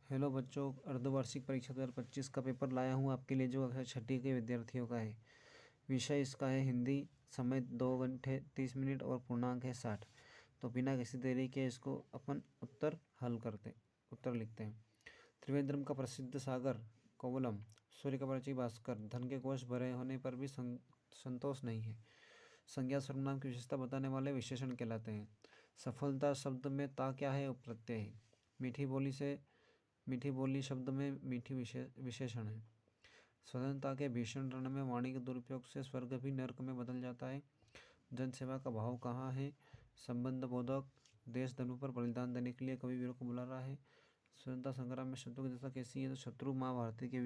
Hello बच्चों, अर्धवार्षिक परीक्षा 2025 का पेपर लाया हूँ आपके लिए, जो कक्षा छठी के विद्यार्थियों का है। विषय इसका है हिंदी। समय 2 घंटे 30 मिनट और पूर्णांक है 60। तो बिना किसी देरी के इसको अपन उत्तर लिखते हैं। त्रिवेंद्रम का प्रसिद्ध सागर कोवलम, सूर्य का परिचय भास्कर, धन के कोष भरे होने पर भी संतोष नहीं है। संज्ञा सर्वनाम की विशेषता बताने वाले विशेषण कहलाते हैं। सफलता शब्द में ता क्या है? प्रत्यय है। मीठी बोली शब्द में मीठी विशेषण है। स्वतंत्रता के भीषण रण में वाणी के दुरुपयोग से स्वर्ग भी नर्क में बदल जाता है। जनसेवा का भाव कहाँ है? संबंध बोधक। देश धर्म पर बलिदान देने के लिए कवि वीरों को बुला रहा है। स्वतंत्रता संग्राम में शत्रु की दशा कैसी है? तो शत्रु माँ भारती के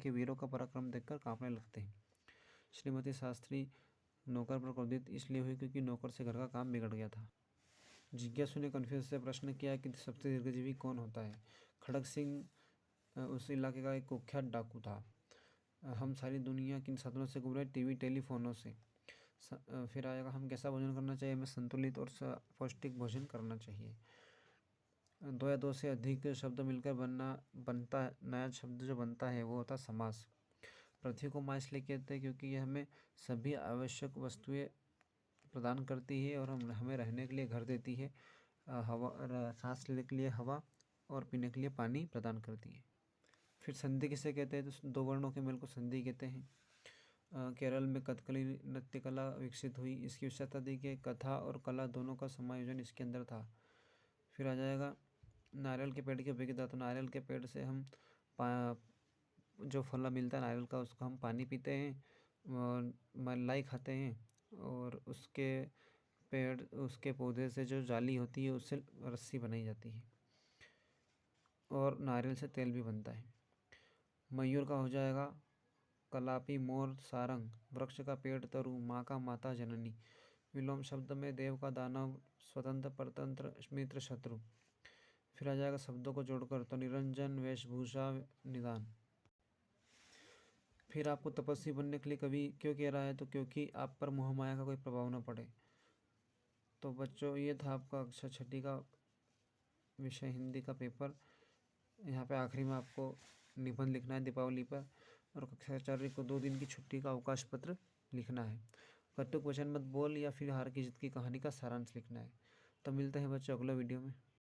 वीरों का पराक्रम देखकर कांपने लगते हैं। श्रीमती शास्त्री नौकर पर क्रोधित इसलिए हुई क्योंकि नौकर से घर का काम बिगड़ गया था। जिज्ञासु ने कन्फ्यूज से प्रश्न किया कि सबसे दीर्घजीवी कौन होता है? खड़ग सिंह उस इलाके का एक कुख्यात डाकू था। हम सारी दुनिया किन साधनों से घूम रहे? टीवी टेलीफोनों से। फिर आएगा हम कैसा भोजन करना चाहिए? हमें संतुलित और पौष्टिक भोजन करना चाहिए। 2 या 2 से अधिक शब्द मिलकर बनता नया शब्द जो बनता है वो होता समास। पृथ्वी को माँ इसलिए कहते हैं क्योंकि यह हमें सभी आवश्यक वस्तुएं प्रदान करती है और हमें रहने के लिए घर देती है, सांस लेने के लिए हवा और पीने के लिए पानी प्रदान करती है। फिर संधि किसे कहते हैं? तो 2 वर्णों के मेल को संधि कहते हैं। केरल में कथकली नृत्य कला विकसित हुई। इसकी विशेषता थी कि कथा और कला दोनों का समायोजन इसके अंदर था। फिर आ जाएगा नारियल के पेड़ की उपयोगिता। तो नारियल के पेड़ से हम जो फल मिलता है नारियल का, उसका हम पानी पीते हैं, मलाई खाते हैं, और उसके पौधे से जो जाली होती है उससे रस्सी बनाई जाती है, और नारियल से तेल भी बनता है। मयूर का हो जाएगा कलापी, मोर, सारंग, वृक्ष का पेड़, तरु, माँ का माता जननी। विलोम शब्द में देव का दानव, स्वतंत्र परतंत्र, मित्र शत्रु। फिर आ जाएगा शब्दों को जोड़कर। तो निरंजन, वेशभूषा, निदान। फिर आपको तपस्वी बनने के लिए कवि क्यों कह रहा है? तो क्योंकि आप पर मोह माया का कोई प्रभाव न पड़े। तो बच्चों, ये था आपका कक्षा छठी का विषय हिंदी का पेपर। यहाँ पे आखिरी में आपको निबंध लिखना है दीपावली पर, और कक्षा 4 को 2 दिन की छुट्टी का अवकाश पत्र लिखना है। कटुक वचन मत बोल या फिर हार की जीत की कहानी का सारांश लिखना है। तो मिलते हैं बच्चों अगले वीडियो में।